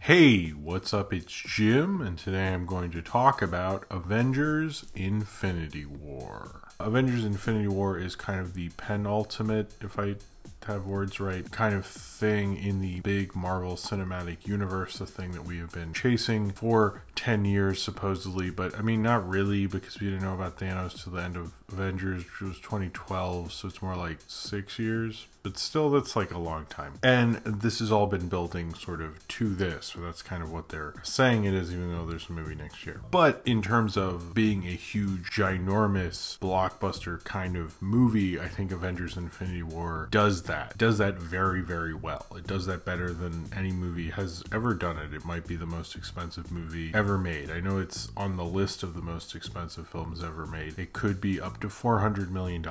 Hey, what's up? It's Jim, and today I'm going to talk about Avengers Infinity War. Avengers Infinity War is kind of the penultimate, if I have words right, kind of thing in the big Marvel Cinematic Universe, the thing that we have been chasing for 10 years supposedly, but I mean not really, because we didn't know about Thanos till the end of Avengers, which was 2012, so it's more like 6 years, but still that's like a long time. And this has all been building sort of to this, so that's kind of what they're saying it is, even though there's a movie next year. But in terms of being a huge, ginormous, blockbuster kind of movie, I think Avengers Infinity War does that very, very well. It does that better than any movie has ever done it. It might be the most expensive movie ever made. I know it's on the list of the most expensive films ever made. It could be up to $400 million,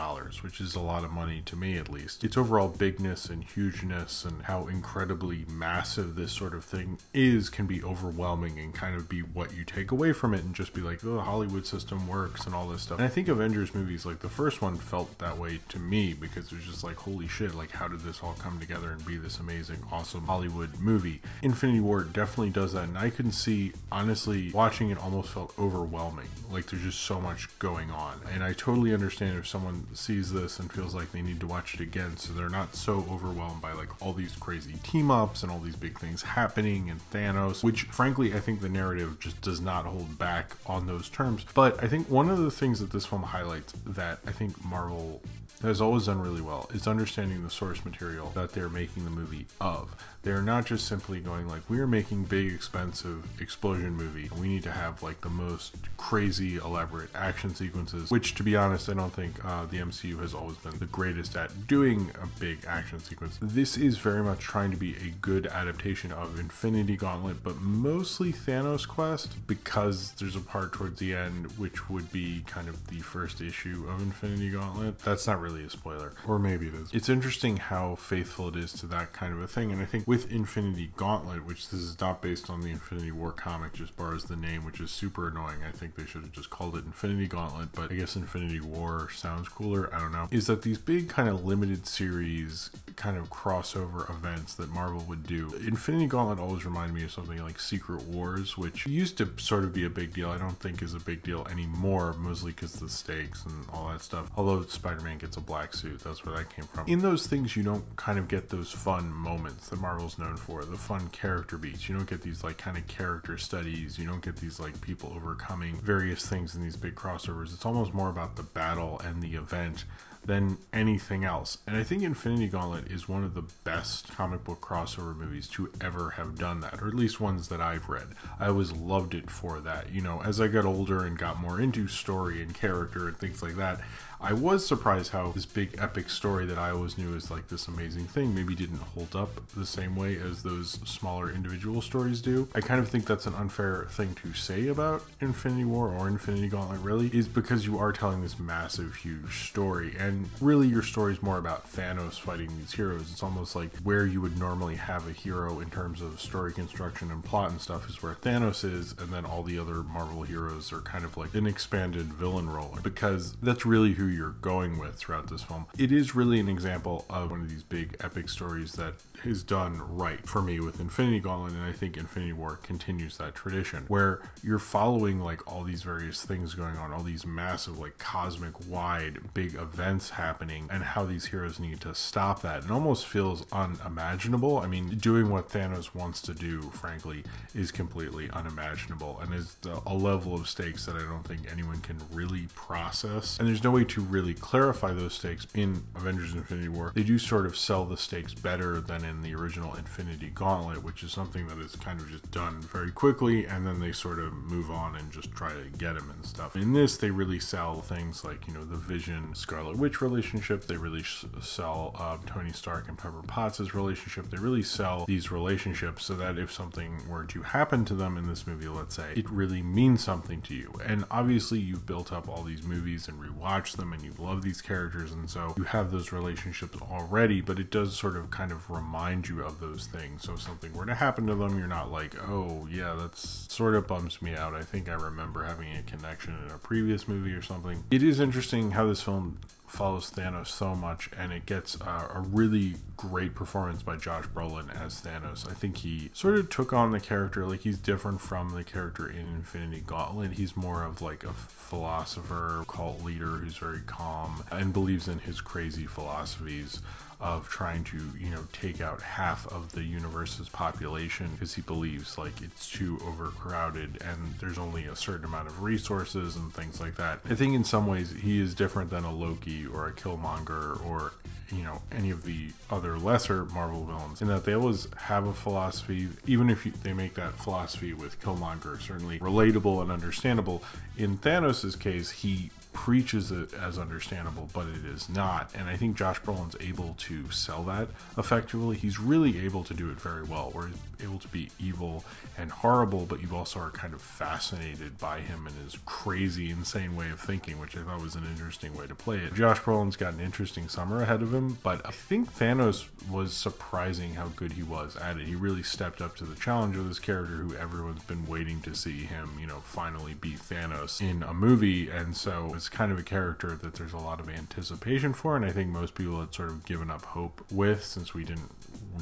which is a lot of money to me at least. Its overall bigness and hugeness and how incredibly massive this sort of thing is can be overwhelming and kind of be what you take away from it and just be like, oh, the Hollywood system works and all this stuff. And I think Avengers movies, like the first one, felt that way to me because it was just like, holy shit, like how did this all come together and be this amazing, awesome Hollywood movie? Infinity War definitely does that, and I can see, honestly, watching it almost felt overwhelming. Like there's just so much going on, and I totally understand if someone sees this and feels like they need to watch it again so they're not so overwhelmed by like all these crazy team ups and all these big things happening and Thanos, which frankly I think the narrative just does not hold back on those terms. But I think one of the things that this film highlights that I think Marvel has always done really well is understanding the source material that they're making the movie of. They're not just simply going like, we're making big expensive explosion movie, we need to have like the most crazy elaborate action sequences, which to be honest I don't think the MCU has always been the greatest at doing a big action sequence. This is very much trying to be a good adaptation of Infinity Gauntlet, but mostly Thanos Quest, because there's a part towards the end which would be kind of the first issue of Infinity Gauntlet. That's not really a spoiler, or maybe it is. It's interesting how faithful it is to that kind of a thing, and I think with Infinity Gauntlet, which this is not based on the Infinity War comic, just borrows the name, which is super annoying. I think they should have just called it Infinity Gauntlet, but I guess Infinity War sounds cooler, I don't know. Is that these big kind of limited series kind of crossover events that Marvel would do. Infinity Gauntlet always reminded me of something like Secret Wars, which used to sort of be a big deal. I don't think is a big deal anymore, mostly because the stakes and all that stuff. Although Spider-Man gets a black suit, that's where that came from. In those things, you don't kind of get those fun moments that Marvel's known for, the fun character beats. You don't get these like kind of character studies. You don't get these like people overcoming various things in these big crossovers. It's almost more about the battle and the event than anything else. And I think Infinity Gauntlet is one of the best comic book crossover movies to ever have done that, or at least ones that I've read. I always loved it for that. You know, as I got older and got more into story and character and things like that, I was surprised how this big epic story that I always knew as like this amazing thing maybe didn't hold up the same way as those smaller individual stories do. I kind of think that's an unfair thing to say about Infinity War or Infinity Gauntlet, really, is because you are telling this massive, huge story, and really your story is more about Thanos fighting these heroes. It's almost like where you would normally have a hero in terms of story construction and plot and stuff is where Thanos is, and then all the other Marvel heroes are kind of like an expanded villain role, because that's really who you're going with throughout this film. It is really an example of one of these big epic stories that is done right for me with Infinity Gauntlet, and I think Infinity War continues that tradition where you're following like all these various things going on, all these massive like cosmic wide big events happening, and how these heroes need to stop that. It almost feels unimaginable. I mean, doing what Thanos wants to do, frankly, is completely unimaginable and is a level of stakes that I don't think anyone can really process, and there's no way to really clarify those stakes in Avengers Infinity War. They do sort of sell the stakes better than in the original Infinity Gauntlet, which is something that is kind of just done very quickly, and then they sort of move on and just try to get him and stuff. In this, they really sell things like, you know, the Vision Scarlet Witch relationship. They really sell Tony Stark and Pepper Potts' relationship. They really sell these relationships so that if something were to happen to them in this movie, let's say, it really means something to you. And obviously you've built up all these movies and rewatched them and you love these characters, and so you have those relationships already, but it does sort of kind of remind you of those things. So if something were to happen to them, you're not like, oh yeah, that's sort of bums me out. I think I remember having a connection in a previous movie or something. It is interesting how this film follows Thanos so much, and it gets a really great performance by Josh Brolin as Thanos. I think he sort of took on the character, like he's different from the character in Infinity Gauntlet. He's more of like a philosopher, cult leader who's very calm and believes in his crazy philosophies of trying to, you know, take out half of the universe's population because he believes like it's too overcrowded and there's only a certain amount of resources and things like that. I think in some ways he is different than a Loki or a Killmonger or, you know, any of the other lesser Marvel villains, in that they always have a philosophy, even if they make that philosophy with Killmonger certainly relatable and understandable. In Thanos' case, he preaches it as understandable, but it is not. And I think Josh Brolin's able to sell that effectively. He's really able to do it very well, where he's able to be evil and horrible, but you also are kind of fascinated by him and his crazy, insane way of thinking, which I thought was an interesting way to play it. Josh Brolin's got an interesting summer ahead of him, but I think Thanos was surprising how good he was at it. He really stepped up to the challenge of this character who everyone's been waiting to see him, you know, finally beat Thanos in a movie. And so it's kind of a character that there's a lot of anticipation for, and I think most people had sort of given up hope with, since we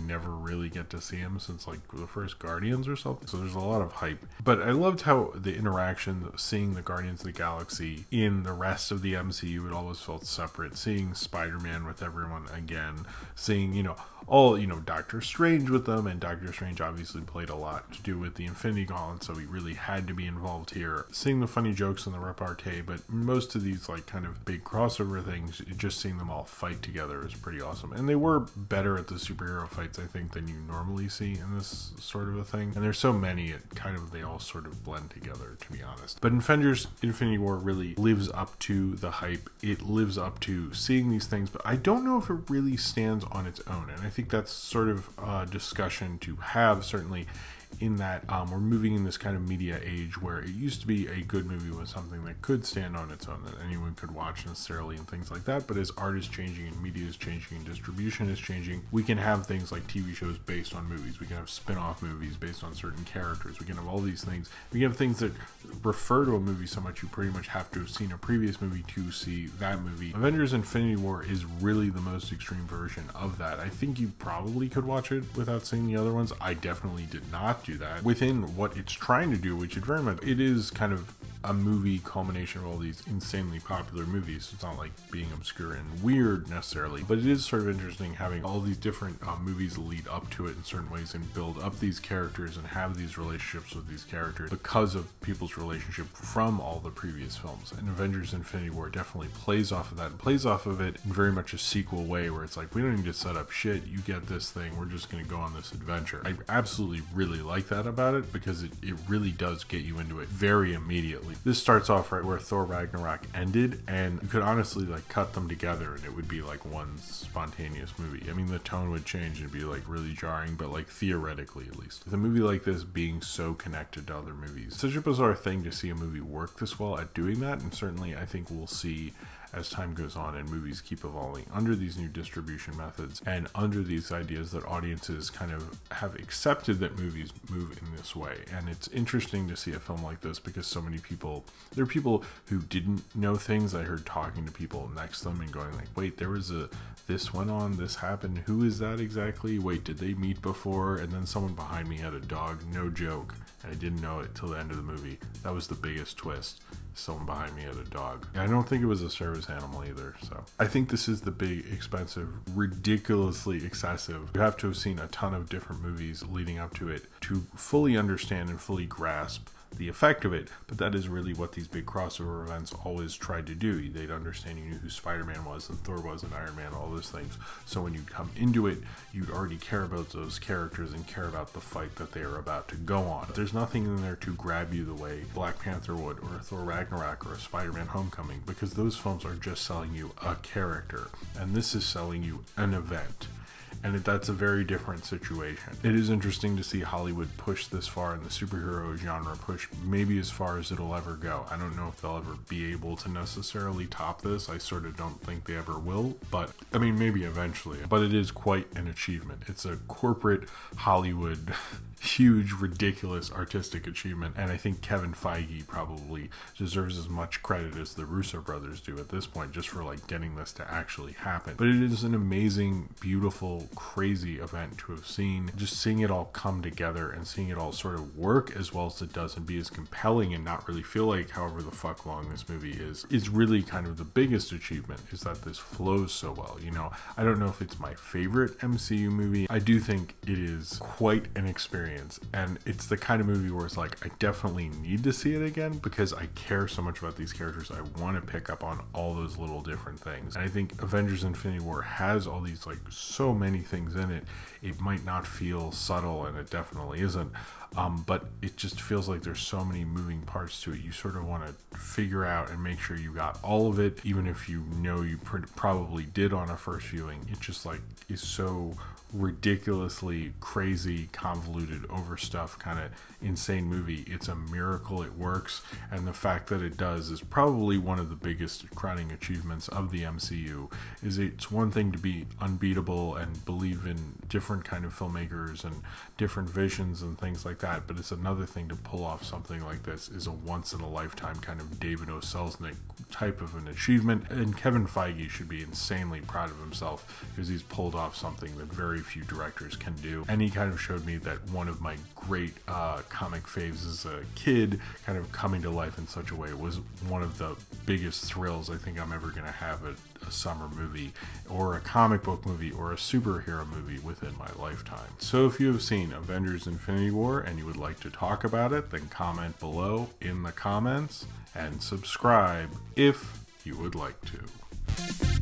never really get to see him since like the first Guardians or something. So there's a lot of hype. But I loved how the interaction, seeing the Guardians of the Galaxy in the rest of the MCU, it always felt separate. Seeing Spider-Man with everyone again, seeing, you know, all, you know, Doctor Strange with them, and Doctor Strange obviously played a lot to do with the Infinity Gauntlet, so he really had to be involved here. Seeing the funny jokes and the repartee, but most of these like kind of big crossover things, just seeing them all fight together is pretty awesome. And they were better at the superhero fights, I think, than you normally see in this sort of a thing. And there's so many, they all sort of blend together, to be honest. But Avengers Infinity War really lives up to the hype. It lives up to seeing these things, but I don't know if it really stands on its own. And I think that's sort of a discussion to have, certainly, in that we're moving in this kind of media age where it used to be a good movie was something that could stand on its own, that anyone could watch necessarily and things like that. But as art is changing and media is changing and distribution is changing, we can have things like TV shows based on movies. We can have spin-off movies based on certain characters. We can have all these things. We can have things that refer to a movie so much you pretty much have to have seen a previous movie to see that movie. Avengers Infinity War is really the most extreme version of that. I think you probably could watch it without seeing the other ones. I definitely did not do that. Within what it's trying to do, which it is kind of a movie culmination of all these insanely popular movies. It's not like being obscure and weird necessarily, but it is sort of interesting having all these different movies lead up to it in certain ways and build up these characters and have these relationships with these characters because of people's relationship from all the previous films. And Avengers Infinity War definitely plays off of that and plays off of it in very much a sequel way, where it's like, we don't need to set up shit, you get this thing, we're just going to go on this adventure. I absolutely really like that about it, because it really does get you into it very immediately. This starts off right where Thor Ragnarok ended, and you could honestly like cut them together and it would be like one spontaneous movie. I mean, the tone would change and be like really jarring, but like theoretically at least. With a movie like this being so connected to other movies, it's such a bizarre thing to see a movie work this well at doing that, and certainly I think we'll see as time goes on and movies keep evolving under these new distribution methods and under these ideas that audiences kind of have accepted that movies move in this way. And it's interesting to see a film like this because so many people, there are people who didn't know things. I heard talking to people next to them and going like, wait, there was this went on, this happened, who is that exactly? Wait, did they meet before? And then someone behind me had a dog, no joke, and I didn't know it till the end of the movie. That was the biggest twist. Someone behind me had a dog. I don't think it was a service animal either. So I think this is the big, expensive, ridiculously excessive. You have to have seen a ton of different movies leading up to it to fully understand and fully grasp the effect of it, but that is really what these big crossover events always tried to do. They'd understand, you knew who Spider-Man was and Thor was and Iron Man, all those things. So when you come into it, you'd already care about those characters and care about the fight that they are about to go on. There's nothing in there to grab you the way Black Panther would, or Thor Ragnarok, or a Spider-Man Homecoming, because those films are just selling you a character, and this is selling you an event. And that's a very different situation. It is interesting to see Hollywood push this far in the superhero genre, push maybe as far as it'll ever go. I don't know if they'll ever be able to necessarily top this. I sort of don't think they ever will, but I mean, maybe eventually. But it is quite an achievement. It's a corporate Hollywood huge, ridiculous artistic achievement, and I think Kevin Feige probably deserves as much credit as the Russo brothers do at this point, just for like getting this to actually happen. But it is an amazing, beautiful, crazy event to have seen. Just seeing it all come together and seeing it all sort of work as well as it does and be as compelling and not really feel like however the fuck long this movie is really kind of the biggest achievement, is that this flows so well. You know, I don't know if it's my favorite MCU movie. I do think it is quite an experience, and it's the kind of movie where it's like I definitely need to see it again because I care so much about these characters. I want to pick up on all those little different things, and I think Avengers Infinity War has all these like so many things in it. It might not feel subtle, and it definitely isn't, but it just feels like there's so many moving parts to it. You sort of want to figure out and make sure you got all of it, even if you know you probably did on a first viewing. It just like is so ridiculously crazy, convoluted, overstuffed, kind of insane movie. It's a miracle it works, and the fact that it does is probably one of the biggest crowning achievements of the MCU. Is it's one thing to be unbeatable and believe in different kind of filmmakers and different visions and things like that, but it's another thing to pull off something like this. Is a once in a lifetime kind of David O. Selznick type of an achievement, and Kevin Feige should be insanely proud of himself because he's pulled off something that very few directors can do. And he kind of showed me that one of my great comic faves as a kid kind of coming to life in such a way was one of the biggest thrills I think I'm ever going to have at a summer movie or a comic book movie or a superhero movie within my lifetime. So if you have seen Avengers Infinity War and you would like to talk about it, then comment below in the comments and subscribe if you would like to.